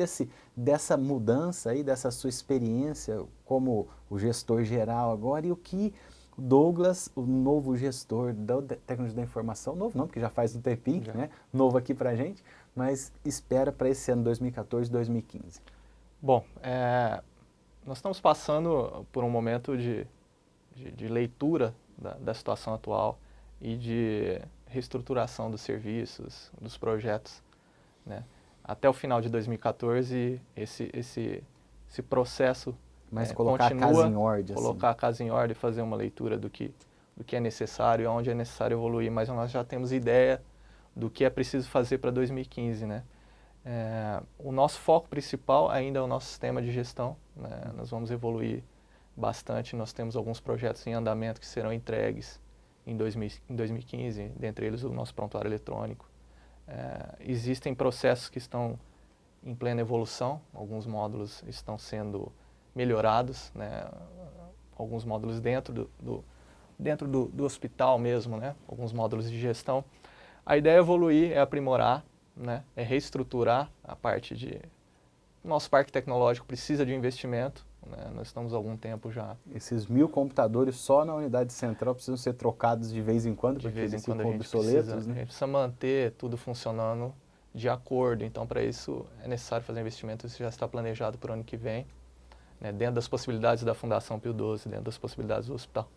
dessa mudança aí, dessa sua experiência como o gestor geral agora, e o que o Douglas, o novo gestor da tecnologia da informação, novo não, porque já faz um tempinho, né? Novo aqui para a gente, mas espera para esse ano 2014, 2015. Bom, nós estamos passando por um momento de leitura da situação atual e de reestruturação dos serviços, dos projetos, né? Até o final de 2014, esse processo mas colocar continua, a casa em ordem. Colocar a casa em ordem, fazer uma leitura do que é necessário e onde é necessário evoluir, mas nós já temos ideia do que é preciso fazer para 2015, né? O nosso foco principal ainda é o nosso sistema de gestão, né? Nós vamos evoluir bastante, nós temos alguns projetos em andamento que serão entregues em 2015, dentre eles o nosso prontuário eletrônico. Existem processos que estão em plena evolução, alguns módulos estão sendo melhorados, né? Alguns módulos dentro do hospital mesmo, né? Alguns módulos de gestão. A ideia é evoluir, é aprimorar, né? É reestruturar a parte de... Nosso parque tecnológico precisa de um investimento, né? Nós estamos há algum tempo já... Esses 1000 computadores só na unidade central precisam ser trocados de vez em quando, de vez em quando ficam obsoletos, né? A gente precisa manter tudo funcionando de acordo, então para isso é necessário fazer investimento, isso já está planejado para o ano que vem. né, dentro das possibilidades da Fundação Pio XII, dentro das possibilidades do hospital.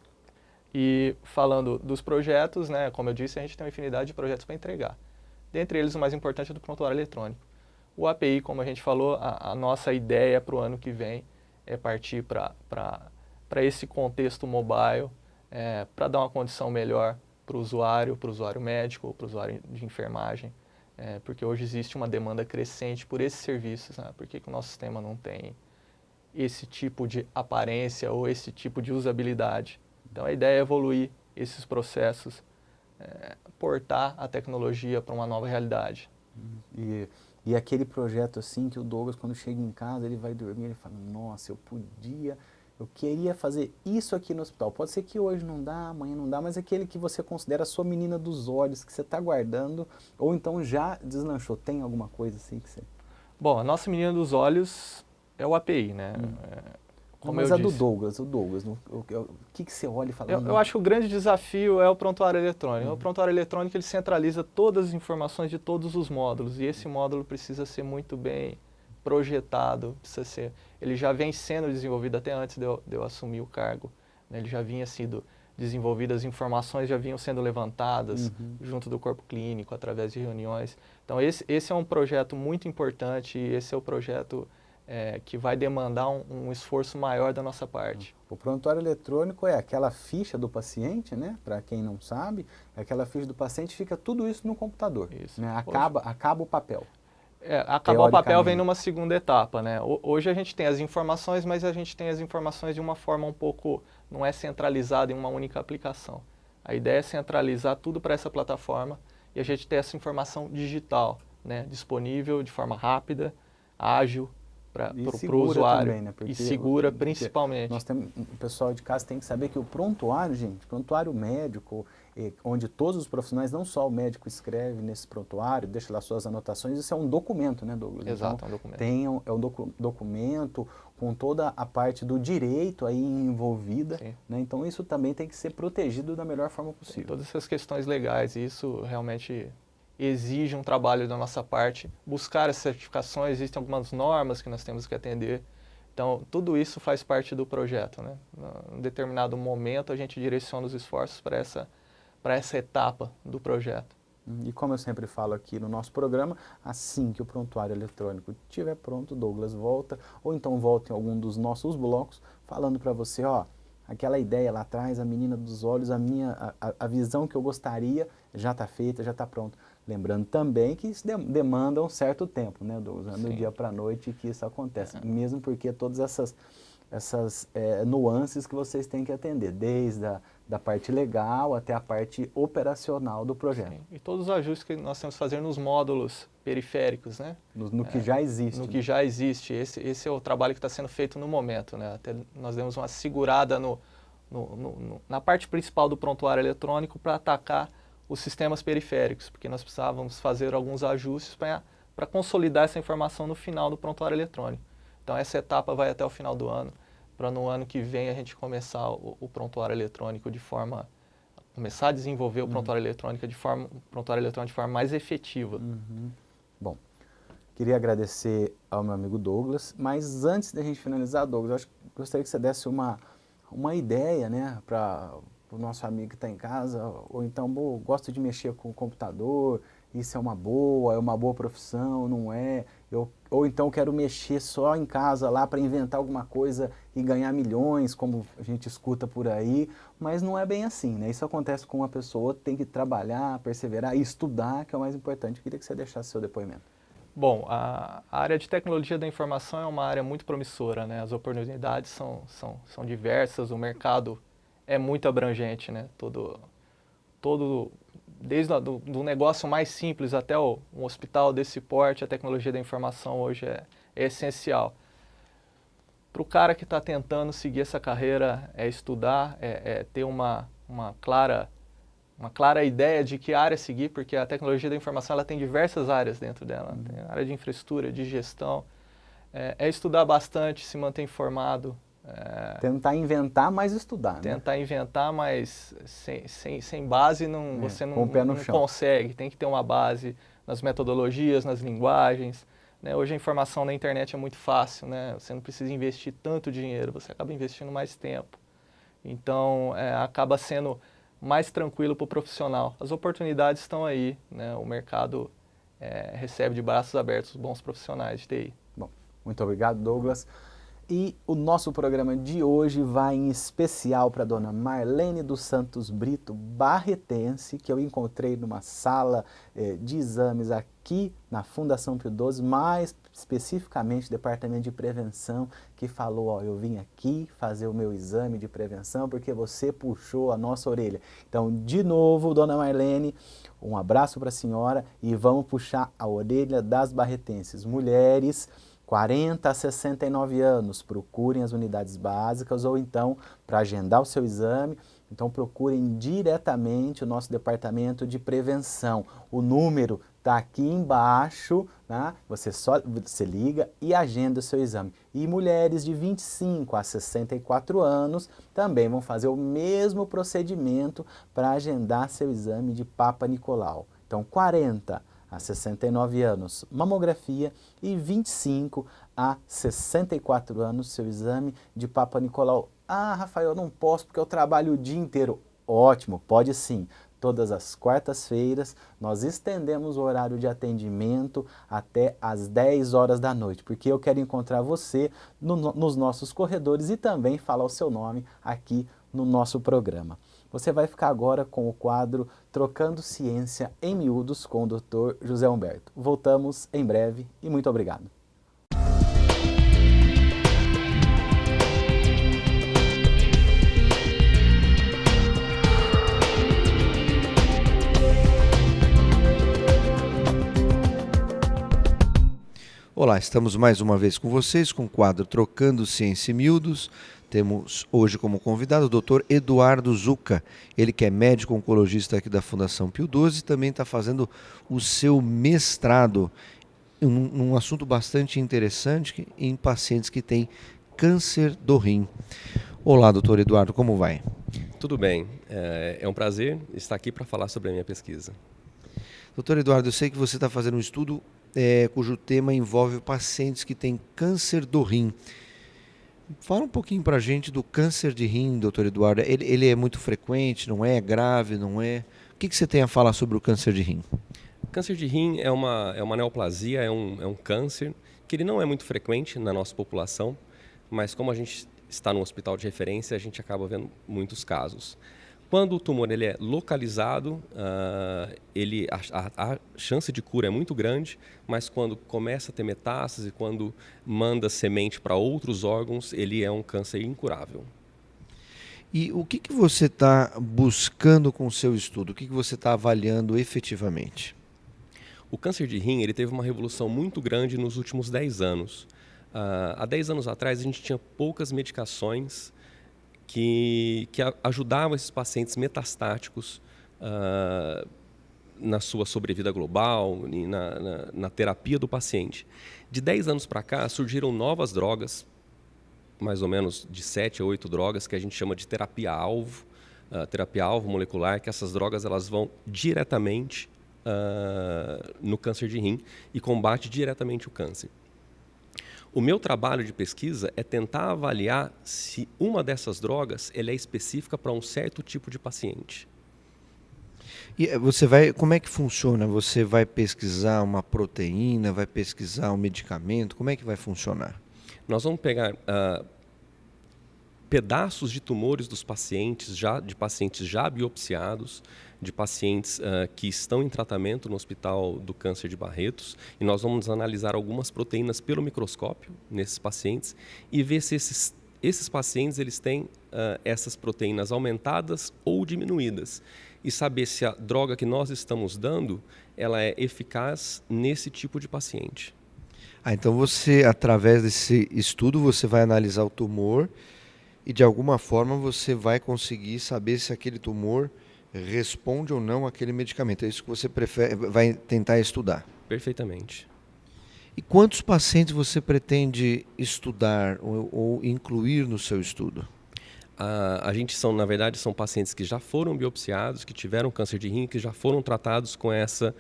E falando dos projetos, né, como eu disse, a gente tem uma infinidade de projetos para entregar. Dentre eles, o mais importante é do prontuário eletrônico. O API, como a gente falou, a nossa ideia para o ano que vem é partir para esse contexto mobile, para dar uma condição melhor para o usuário médico, para o usuário de enfermagem, porque hoje existe uma demanda crescente por esses serviços, né? Por que que o nosso sistema não tem esse tipo de aparência ou esse tipo de usabilidade? Então a ideia é evoluir esses processos, portar a tecnologia para uma nova realidade. E aquele projeto assim que o Douglas, quando chega em casa, ele vai dormir, ele fala, nossa, eu queria fazer isso aqui no hospital. Pode ser que hoje não dá, amanhã não dá, mas aquele que você considera a sua menina dos olhos, que você está guardando, ou então já deslanchou. Tem alguma coisa assim que você... Bom, a nossa menina dos olhos é o API, né? Como mas eu a do disse. Douglas, o que você olha e fala? Eu acho que o grande desafio é o prontuário eletrônico. O prontuário eletrônico ele centraliza todas as informações de todos os módulos, e esse módulo precisa ser muito bem projetado, ele já vem sendo desenvolvido até antes de eu assumir o cargo, né? Ele já vinha sendo desenvolvido, as informações já vinham sendo levantadas junto do corpo clínico, através de reuniões. Então esse é um projeto muito importante, e esse é o projeto que vai demandar um esforço maior da nossa parte. O prontuário eletrônico é aquela ficha do paciente, né? Para quem não sabe, aquela ficha do paciente, fica tudo isso no computador. Isso. Né? Acaba o papel. Acabar o papel vem numa segunda etapa, né? Hoje a gente tem as informações, mas a gente tem as informações de uma forma um pouco, não é centralizada em uma única aplicação. A ideia é centralizar tudo para essa plataforma e a gente ter essa informação digital, né? Disponível de forma rápida, ágil, para o usuário, também, né? E segura principalmente. O pessoal de casa tem que saber que o prontuário, gente, prontuário médico, onde todos os profissionais, não só o médico escreve nesse prontuário, deixa lá suas anotações, isso é um documento, né, Douglas? Exato, então, é um documento. Documento com toda a parte do direito aí envolvida, né? Então isso também tem que ser protegido da melhor forma possível. Tem todas essas questões legais, e isso realmente exige um trabalho da nossa parte, buscar as certificações, existem algumas normas que nós temos que atender, então tudo isso faz parte do projeto, né? Em determinado momento a gente direciona os esforços para essa etapa do projeto. E como eu sempre falo aqui no nosso programa, assim que o prontuário eletrônico estiver pronto, Douglas volta, ou então volta em algum dos nossos blocos, falando para você, ó, aquela ideia lá atrás, a menina dos olhos, a visão que eu gostaria, já está feita, já está pronto. Lembrando também que isso demanda um certo tempo, né, Douglas? Do dia para a noite que isso acontece, mesmo porque todas essas nuances que vocês têm que atender, desde da parte legal até a parte operacional do projeto. Sim. E todos os ajustes que nós temos que fazer nos módulos periféricos, né? No que já existe. No que já existe. Esse é o trabalho que está sendo feito no momento, né? Até nós demos uma segurada na parte principal do prontuário eletrônico para atacar os sistemas periféricos, porque nós precisávamos fazer alguns ajustes para consolidar essa informação no final do prontuário eletrônico. Então essa etapa vai até o final do ano, para no ano que vem a gente começar o prontuário eletrônico começar a desenvolver o prontuário eletrônico de forma mais efetiva. Bom, queria agradecer ao meu amigo Douglas, mas antes da gente finalizar, Douglas, gostaria que você desse uma ideia, né, para o nosso amigo que está em casa, ou então, gosto de mexer com o computador, isso é uma boa profissão, não é? Ou então quero mexer só em casa lá para inventar alguma coisa e ganhar milhões, como a gente escuta por aí, mas não é bem assim, né? Isso acontece com uma pessoa, tem que trabalhar, perseverar e estudar, que é o mais importante. Eu queria que você deixasse seu depoimento. Bom, a área de tecnologia da informação é uma área muito promissora, né? As oportunidades são diversas, o mercado é muito abrangente, né? Desde do negócio mais simples até um hospital desse porte, a tecnologia da informação hoje é essencial. Para o cara que está tentando seguir essa carreira, estudar, ter uma clara ideia de que área seguir, porque a tecnologia da informação ela tem diversas áreas dentro dela. Tem a área de infraestrutura, de gestão. Estudar bastante, se manter informado. Tentar inventar, mas estudar. Tentar, né? Inventar, mas sem base você não consegue. Tem que ter uma base nas metodologias, nas linguagens, né? Hoje a informação na internet é muito fácil, né? Você não precisa investir tanto dinheiro, você acaba investindo mais tempo. Então, acaba sendo mais tranquilo para o profissional. As oportunidades estão aí, né? O mercado recebe de braços abertos bons profissionais de TI. Bom, muito obrigado, Douglas. E o nosso programa de hoje vai em especial para a dona Marlene dos Santos Brito, barretense, que eu encontrei numa sala de exames aqui na Fundação Pio XII, mais especificamente Departamento de Prevenção, que falou, ó, eu vim aqui fazer o meu exame de prevenção porque você puxou a nossa orelha. Então, de novo, dona Marlene, um abraço para a senhora e vamos puxar a orelha das barretenses. Mulheres 40 a 69 anos, procurem as unidades básicas ou então, para agendar o seu exame, então procurem diretamente o nosso departamento de prevenção. O número está aqui embaixo, né? Você liga e agenda o seu exame. E mulheres de 25 a 64 anos também vão fazer o mesmo procedimento para agendar seu exame de Papa Nicolau. Então, 40 a 69 anos, mamografia, e 25 a 64 anos, seu exame de Papa Nicolau. Ah, Rafael, eu não posso porque eu trabalho o dia inteiro. Ótimo, pode sim. Todas as quartas-feiras nós estendemos o horário de atendimento até às 10 horas da noite, porque eu quero encontrar você nos nossos corredores e também falar o seu nome aqui no nosso programa. Você vai ficar agora com o quadro Trocando Ciência em Miúdos com o Dr. José Humberto. Voltamos em breve e muito obrigado. Olá, estamos mais uma vez com vocês com o quadro Trocando Ciência em Miúdos. Temos hoje como convidado o Dr. Eduardo Zucca, ele que é médico oncologista aqui da Fundação Pio XII e também está fazendo o seu mestrado num assunto bastante interessante em pacientes que têm câncer do rim. Olá, doutor Eduardo, como vai? Tudo bem, é um prazer estar aqui para falar sobre a minha pesquisa. Doutor Eduardo, eu sei que você está fazendo um estudo cujo tema envolve pacientes que têm câncer do rim. Fala um pouquinho para a gente do câncer de rim, doutor Eduardo. Ele é muito frequente, não é? Grave, não é? O que você tem a falar sobre o câncer de rim? Câncer de rim é uma neoplasia, é um câncer que ele não é muito frequente na nossa população, mas como a gente está no hospital de referência, a gente acaba vendo muitos casos. Quando o tumor ele é localizado, a chance de cura é muito grande, mas quando começa a ter metástase, quando manda semente para outros órgãos, ele é um câncer incurável. E o que você está buscando com o seu estudo? O que você está avaliando efetivamente? O câncer de rim ele teve uma revolução muito grande nos últimos 10 anos. Há 10 anos atrás, a gente tinha poucas medicações que ajudavam esses pacientes metastáticos na sua sobrevida global, na terapia do paciente. De 10 anos para cá, surgiram novas drogas, mais ou menos de 7 a 8 drogas, que a gente chama de terapia-alvo molecular, que essas drogas elas vão diretamente no câncer de rim e combate diretamente o câncer. O meu trabalho de pesquisa é tentar avaliar se uma dessas drogas ela é específica para um certo tipo de paciente. E como é que funciona? Você vai pesquisar uma proteína, vai pesquisar um medicamento? Como é que vai funcionar? Nós vamos pegar pedaços de tumores dos pacientes, de pacientes já biopsiados, de pacientes que estão em tratamento no Hospital do Câncer de Barretos, e nós vamos analisar algumas proteínas pelo microscópio nesses pacientes e ver se esses pacientes eles têm essas proteínas aumentadas ou diminuídas e saber se a droga que nós estamos dando ela é eficaz nesse tipo de paciente. Então você, através desse estudo, você vai analisar o tumor e de alguma forma você vai conseguir saber se aquele tumor responde ou não àquele medicamento. É isso que você vai tentar estudar. Perfeitamente. E quantos pacientes você pretende estudar ou incluir no seu estudo? A gente na verdade, são pacientes que já foram biopsiados, que tiveram câncer de rim, que já foram tratados com essa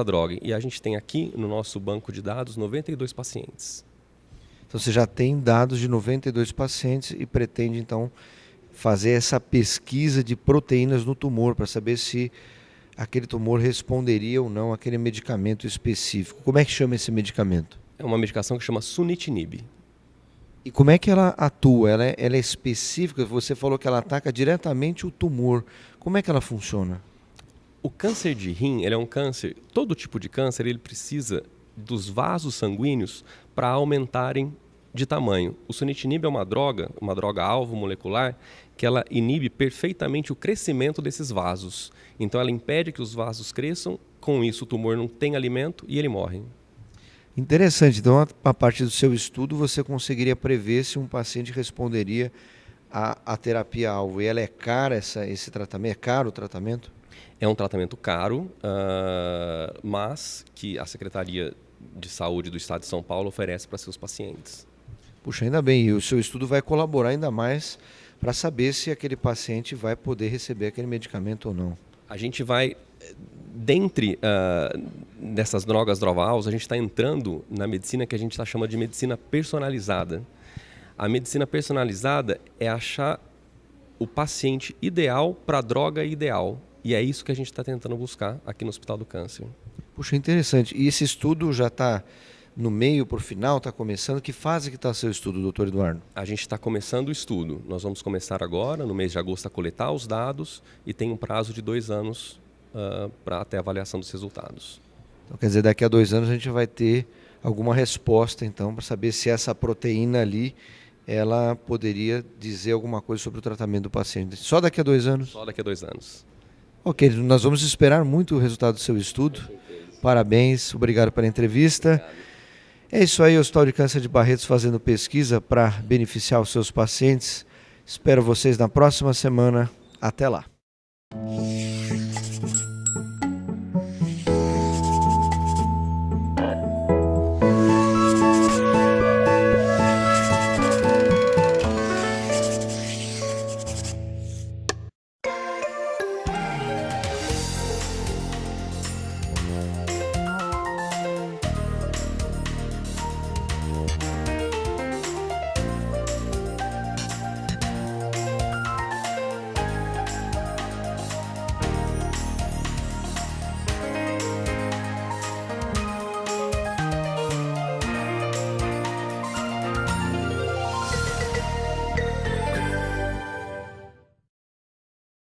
droga. E a gente tem aqui no nosso banco de dados 92 pacientes. Então você já tem dados de 92 pacientes e pretende então fazer essa pesquisa de proteínas no tumor para saber se aquele tumor responderia ou não àquele medicamento específico. Como é que chama esse medicamento? É uma medicação que chama sunitinib. E como é que ela atua? Ela é específica? Você falou que ela ataca diretamente o tumor. Como é que ela funciona? O câncer de rim, ele é um câncer, todo tipo de câncer, ele precisa dos vasos sanguíneos para aumentarem de tamanho. O sunitinib é uma droga alvo molecular, que ela inibe perfeitamente o crescimento desses vasos. Então ela impede que os vasos cresçam, com isso o tumor não tem alimento e ele morre. Interessante. Então, a partir do seu estudo, você conseguiria prever se um paciente responderia à terapia-alvo. E ela é cara, esse tratamento? É caro o tratamento? É um tratamento caro, mas que a Secretaria de Saúde do Estado de São Paulo oferece para seus pacientes. Puxa, ainda bem. E o seu estudo vai colaborar ainda mais para saber se aquele paciente vai poder receber aquele medicamento ou não. A gente vai, dentre dessas drogas drog-alvos, a gente está entrando na medicina que a gente chama de medicina personalizada. A medicina personalizada é achar o paciente ideal para a droga ideal. E é isso que a gente está tentando buscar aqui no Hospital do Câncer. Puxa, interessante. E esse estudo já está no meio, por final, está começando? Que fase que está seu estudo, doutor Eduardo? A gente está começando o estudo. Nós vamos começar agora, no mês de agosto, a coletar os dados e tem um prazo de 2 anos para até a avaliação dos resultados. Então, quer dizer, daqui a 2 anos a gente vai ter alguma resposta, então, para saber se essa proteína ali, ela poderia dizer alguma coisa sobre o tratamento do paciente. Só daqui a 2 anos? Só daqui a 2 anos. Ok, nós vamos esperar muito o resultado do seu estudo. Parabéns, obrigado pela entrevista. Obrigado. É isso aí, o Hospital de Câncer de Barretos fazendo pesquisa para beneficiar os seus pacientes. Espero vocês na próxima semana. Até lá.